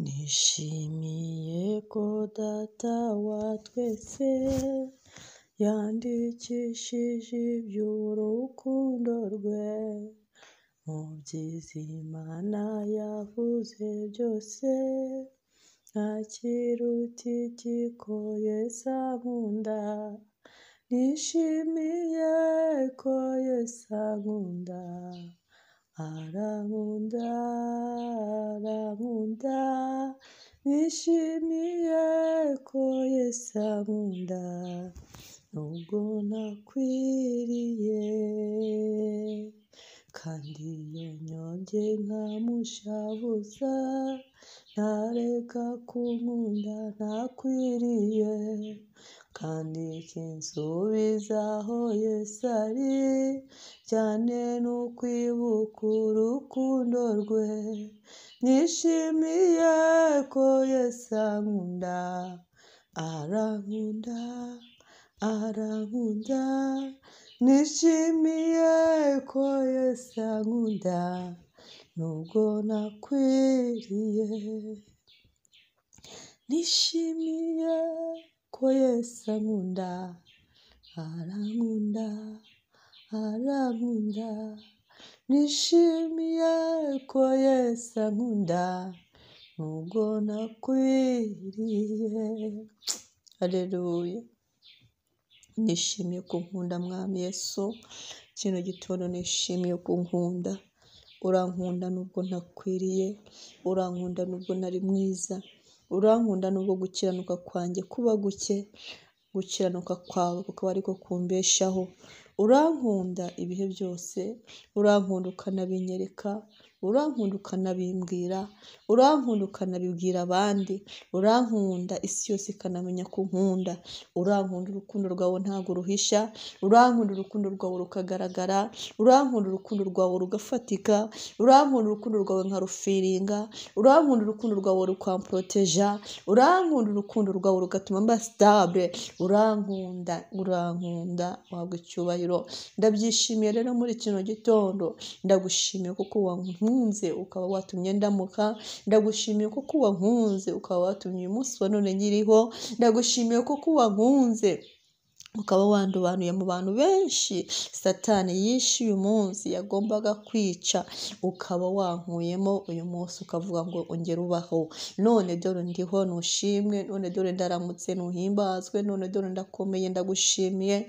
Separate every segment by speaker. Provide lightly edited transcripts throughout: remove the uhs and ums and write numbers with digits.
Speaker 1: Nishimiye ko data wa twese yandikishije iby'urukundo rwe mu byiza Imana yavuze byose, ntakiruta igiko Yesu ankunda. Nishimiye ko Yesu ankunda, arankunda, arankunda. Nishimiye ko Yesu ankunda, nubwo ntakwiriye, kandi iyo nyobye nkamushabuza, ntareka kunkunda ntakwiriye, kandi kinsubiza aho Yesu ari, cyane n'ukwibuka urukundo rwe. Nishimiye ko Yesu ankunda, arankunda, arankunda. Nishimiye ko Yesu ankunda, nubwo ntakwiriye. Nishimiye ko Yesu ankunda, arankunda, arankunda. Nishimiye ko Yesu ankunda, nubwo ntakwiriye. Haleluya. Nishimiye ko nkunda Mwami Yesu. Kino gitondo nishimiye ko nkunda. Urankunda nubwo ntakwiriye, urankunda nubwo nari mwiza, urankunda nubwo gukiranuka kwanjye kuba guke, gukiranuka kwawe kukaba ariko kumbeshaho. Urankunda ibihe byose, urankunda ukanabinyereka, urankunda ukanabimbwira, urankunda ukanabibwira abandi, urankunda isi yose ikanamenya ko unkunda. Urankunda urukundo rwawe ntabwo ruhisha, urankunda urukundo rwawe rukagaragara, urankunda urukundo rwawe rugafatika, urankunda urukundo rwawe nkarufiringa, urankunda urukundo rwawe rukamproteja, urankunda urukundo rwawe rugatuma mba stable. Urankunda, urankunda, wabwa icyubahiro. Ndabyishimiye rero muri kino gitondo. Ndagushimiye kuko wankunze ukaba watumye ndamuka, ndagushimiye kuko wankunze ukaba watumye uyu munsi wa none nyiriho, ndagushimiye kuko wankunze ukaba wandobanuye mu bantu benshi Satani yishe uyu munsi yagombaga kwica, ukaba wankuyemo uyu munsi ukavuga ngo ongera ubaho. None dore ndiho, nushimwe. None dore ndaramutse, nuhimbazwe. None dore ndakomeye, ndagushimiye,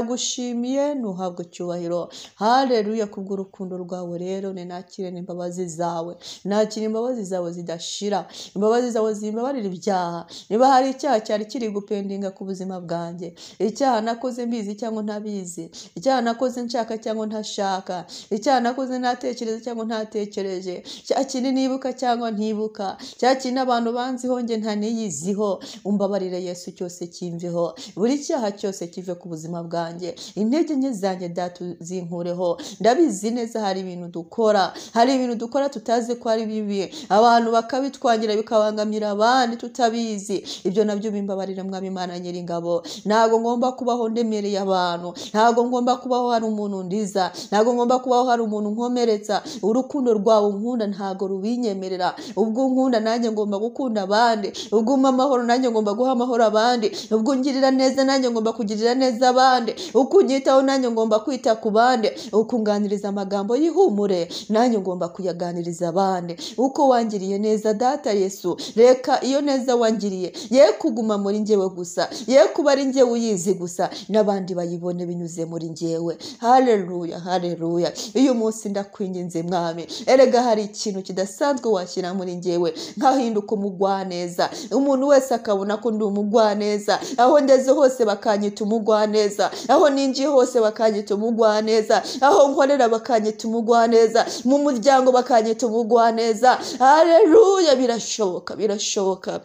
Speaker 1: ndagushimiye, nuhabwe icyubahiro. Haleluya. Kubw'urukundo rwawe rero ninakire n'imbabazi zawe, nakire imbabazi zawe zidashira, imbabazi zawe zimbabarira ibyaha. Niba hari icyaha cyari kiri gupendinga ku buzima bwanjye, icyaha nakoze mbizi cyangwa ntabizi, icyaha nakoze nshaka cyangwa ntashaka, icyaha nakoze ntatekereza cyangwa ntatekereje, cya kintu nibuka cyangwa ntibuka, cya kintu abantu banziho nge ntaniyiziho, umbabarire Yesu, cyose kimveho. Buri cyaha cyose kive ku buzima bwanjye, intege nke zanjye data zinkureho. Ndabizi neza hari ibintu dukora, hari ibintu dukora tutazi ko ari bibi, abantu bakabitwangira bikabangamira abandi tutabizi. Ibyo nabyo bimbabarire Mwami Imana Nyiringabo. Ntago ngomba kubaho ndemereye abantu, ntago ngomba kubaho hari umuntu ndiza, ntago ngomba kubaho hari umuntu nkomeretsa. Urukundo rwawe unkunda ntago rubinyemerera. Ubwo unkunda nanjye ngomba gukunda abandi, ubwo umpa amahoro nanjye ngomba guha amahoro abandi, ubwo ungirira neza nanjye ngomba kugirira neza abandi, uko unyitaho nanjye ngomba kwita ku bandi, uko unganiriza amagambo y'ihumure nanjye ngomba kuyaganiriza abandi. Uko wangiriye neza data Yesu, reka iyo neza wangiriye ye kuguma muri njyewe gusa, ye kuba ari njyewe uyizi gusa, n'abandi bayibone binyuze muri njyewe. Haleluya, haleluya. Uyu munsi ndakwinginze Mwami, erega hari ikintu kidasanzwe washyira muri njyewe, nkahinduka umugwaneza. Umuntu wese akabona ko ndi umugwaneza, aho ngeze hose bakanyita umugwaneza, aho ninjiye hose bakanyita umugwaneza, aho nkorera bakanyita umugwaneza, mu muryango bakanyita umugwaneza. Haleluya. Birashoboka, birashoboka.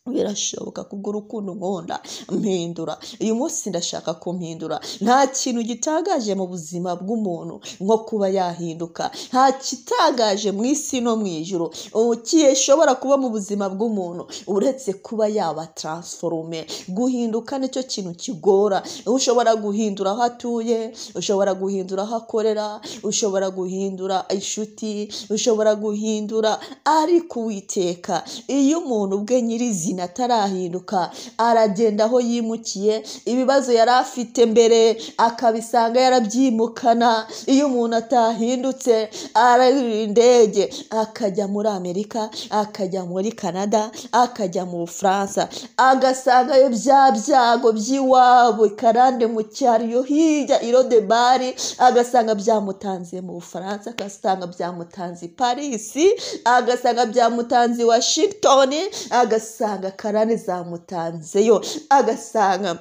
Speaker 1: birashoboka kubw'urukundo nkunda mpindura. Uyu munsi ndashaka kumpindura. Nta kintu gitangaje mu buzima bw'umuntu nko kuba yahinduka. Nta kitangaje mu isi no mu ijuru kishobora kuba mu buzima bw'umuntu uretse kuba yaba transforme. Guhinduka nicyo kintu kigora. Ushobora guhindura aho atuye, ushobora guhindura aho akorera, ushobora guhindura inshuti, ushobora guhindura, ariko Uwiteka iyo umuntu ubwe nyirizina atarahinduka aragenda aho yimukiye. Ibibazo yari afite mbere akabisanga yarabyimukana. Iyo umuntu atahindutse ararira indege akajya muri Amerika, akajya muri Canada, akajya mu Bufaransa, agasangayo bya byago by'iwabo Karande mu cyariyo hirya Irode Bari, agasanga byamutanze mu Bufaransa, agasanga byamutanze Paris, agasanga byamutanze Washington, agasanga Karande zamutanzeyo, agasanga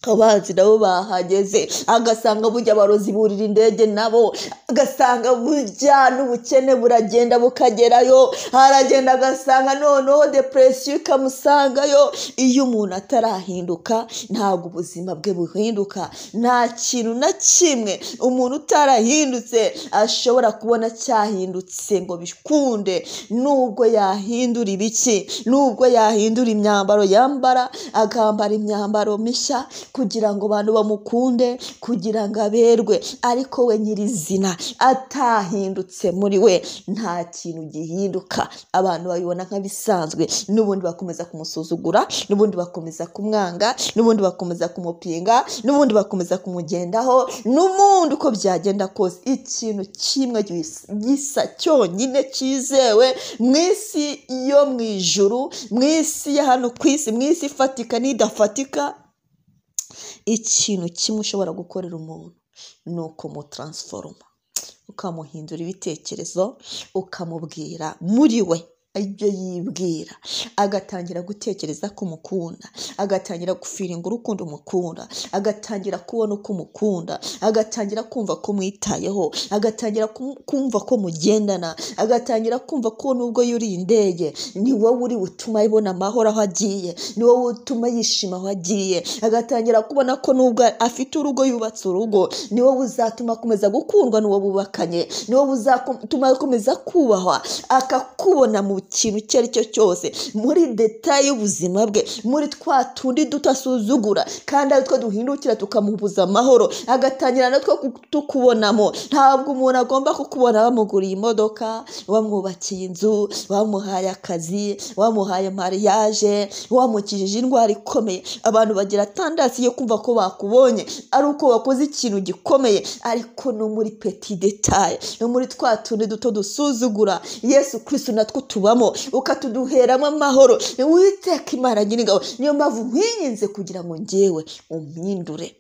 Speaker 1: abanzi nabo bahageze, agasanga burya abarozi burira indege nabo, agasanga burya n'ubukene buragenda bukagerayo, aragenda agasanga noneho depression ikamusangayo. Iyo umuntu atarahinduka ntabwo ubuzima bwe buhinduka. Nta kintu na kimwe umuntu utarahindutse ashobora kubona cyahindutse ngo bikunde. Nubwo yahindura ibiki, nubwo yahindura imyambaro yambara, akambara imyambaro mishya kugira ngo abantu bamukunde, kugira ngo aberwe, ariko we nyirizina atahindutse muri we nta kintu gihinduka. Abantu babibona nk'abisanzwe, n'ubundi bakomeza kumusuzugura, n'ubundi bakomeza kumwanga, n'ubundi bakomeza kumupinga, n'ubundi bakomeza kumugendaho, n'ubundi uko byagenda kose ikintu kimwe gisa cyonyine cyizewe mu isi yo mu ijuru, mu isi ya hano ku isi, mu isi ifatika n'idafatika, ikintu kimwe ushobora gukorera umuntu ni ukumutransforma, ukamuhindura ibitekerezo, ukamubwira muri we ibyo yibwira, agatangira gutekereza ko umukunda, agatangira gufiringa urukundo umukunda, agatangira kubona uko umukunda, agatangira kumva ko mwitayeho, agatangira kumva ko mugendana, agatangira kumva ko nubwo yuriye indege ni wowe uri utuma ibona amahoro aho agiye, ni wowe utuma yishima aho agiye, agatangira kubona ko nubwo afite urugo yubatse urugo ni wowe uzatuma akomeza gukundwa n'uwo bubakanye, ni wowe uzatuma akomeza kubahwa, akakubona mu kintu icyo ari cyo cyose, muri detail y'ubuzima bwe, muri twa tundi dutasuzugura kandi ari two duhindukira tukamubuza amahoro, agatangira natwo tukubonamo. Ntabwo umuntu agomba kukubona wamuguriye imodoka, wamwubakiye inzu, wamuhaye akazi, wamuhaye mariage, wamukijije indwara ikomeye. Abantu bagira tendance yo kumva ko bakubonye ari uko wakoze ikintu gikomeye, ariko no muri petit detail, no muri twa tundi duto dusuzugura Yesu Kristo natwo tubamo, ukatuduheramo amahoro. Uwiteka Imana nyir'ingabo niyo mpamvu nkwinginze kugira ngo njyewe umpindure.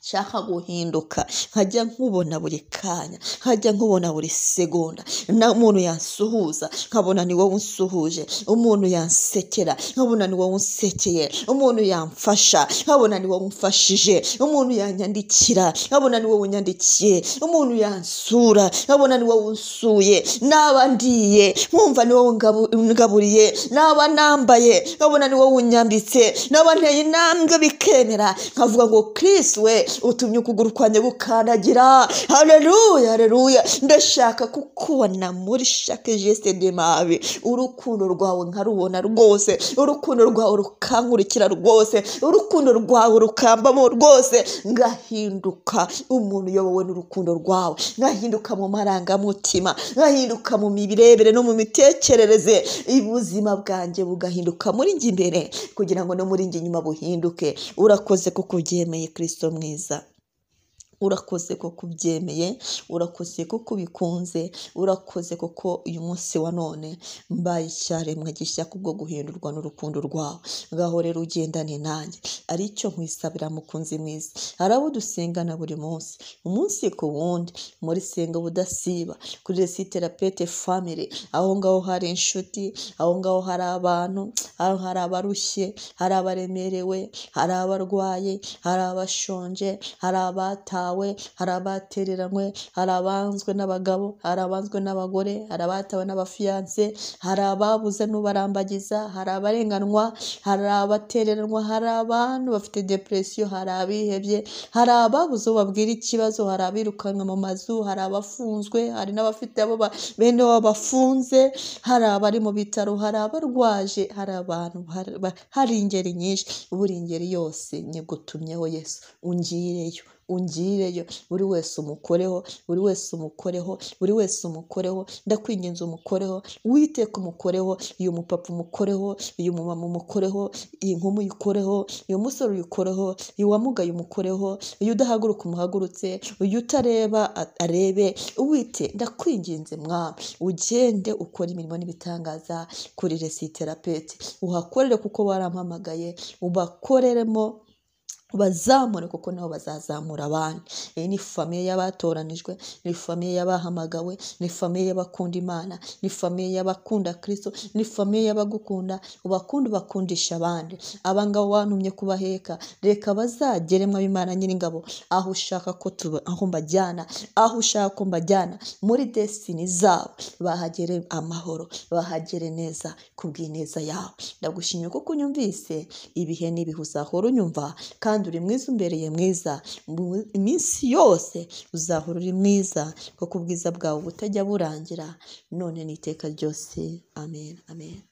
Speaker 1: Nshaka guhinduka, nkajya nkubona buri kanya, nkajya nkubona buri segonda, na umuntu yansuhuza nkabona ni wowe unsuhuje, umuntu yansekera nkabona ni wowe unsekeye, umuntu yamfasha nkabona ni wowe umfashije, umuntu yanyandikira nkabona ni wowe unyandikiye, umuntu yansura nkabona ni wowe unsuye, naba ndiye nkumva ni wowe ngaburiye, naba nambaye nkabona ni wowe unyambitse, naba nteye intambwe bikemera nkavuga ngo Kristo we utumye ukuguru kwanjye gukandagira. Haleluya, haleluya. Ndashaka kukubona muri chaque geste de ma vie. Urukundo rwawe nkarubona rwose, urukundo rwawe rukankurikira rwose, urukundo rwawe rukambamo rwose, ngahinduka umuntu uyobowe n'urukundo rwawe, ngahinduka mu marangamutima, ngahinduka mu mibirebere no mu mitekerereze, ubuzima bwanjye bugahinduka muri njye imbere kugira ngo no muri njye inyuma buhinduke. Urakoze kuko ubyemeye Kristo mwiza, urakoze kuko ubyemeye, urakoze kuko ubikunze, urakoze kuko uyu munsi wa none mbaye icyaremwe gishya kubwo guhindurwa n'urukundo rwawe. Ngaho rero ugendane nanjye, ari cyo nkwisabira mukunzi mwiza. Hari abo dusengana buri munsi, umunsi ku wundi, muri senga budasiba kuri Resiterapete Family. Aho ngaho hari inshuti, aho ngaho hari abantu, aho hari abarushye, hari abaremerewe, hari abarwaye, hari abashonje, hari abatawe, bawe, hari abatereranywe, hari abanzwe n'abagabo, hari abanzwe n'abagore, hari abatawe n'abafiyanse, hari ababuze n'ubarambagiza, hari abarenganwa, hari abatereranywa, hari abantu bafite depresiyo, hari abihebye, hari ababuze babwira ikibazo, hari abirukanwe mu mazu, hari abafunzwe, hari n'abafite abo bene wabo bafunze, hari abari mu bitaro, hari abarwaje, hari abantu, hari ingeri nyinshi. Buri ingeri yose nyigutumyeho Yesu, ungireyo, buri wese umukoreho, buri wese umukoreho, buri wese umukoreho, ndakwinginze umukoreho, Uwiteka umukoreho, uyu mupapa umukoreho, uyu mumama umukoreho, iyi nkumi uyikoreho, uyu musore uyikoreho, uyu wamugaye umukoreho, uyu udahaguruka umuhagurutse, uyu utareba arebe. Uwite ndakwinginze Mwami, ugende ukora imirimo n'ibitangaza kuri Resiterapeti, uhakorere kuko warampamagaye, ubakoreremo, bazamure kuko nabo bazazamura abandi. Iyi ni famiye y'abatoranijwe, ni famiye y'abahamagawe, ni famiye y'abakunda Imana, ni famiye y'abakunda Kristo, ni famiye y'abagukunda, ubakundisha abandi. Abangabo wantumye kubaheka, reka bazageremwa b'Imana Nyiringabo, aho ushaka ko aho mbajyana, aho ushaka ko mbajyana muri destiny zabo, bahagere amahoro, bahagere neza kubw'ineza yawe. Ndagushimye kuko unyumvise, ibihe n'ibihe uzahora unyumva, kandi uri mwiza, umbereye mwiza, iminsi yose uzahora uri mwiza, kuko ubwiza bwawe butajya burangira, none n'iteka ryose. Amen, amen.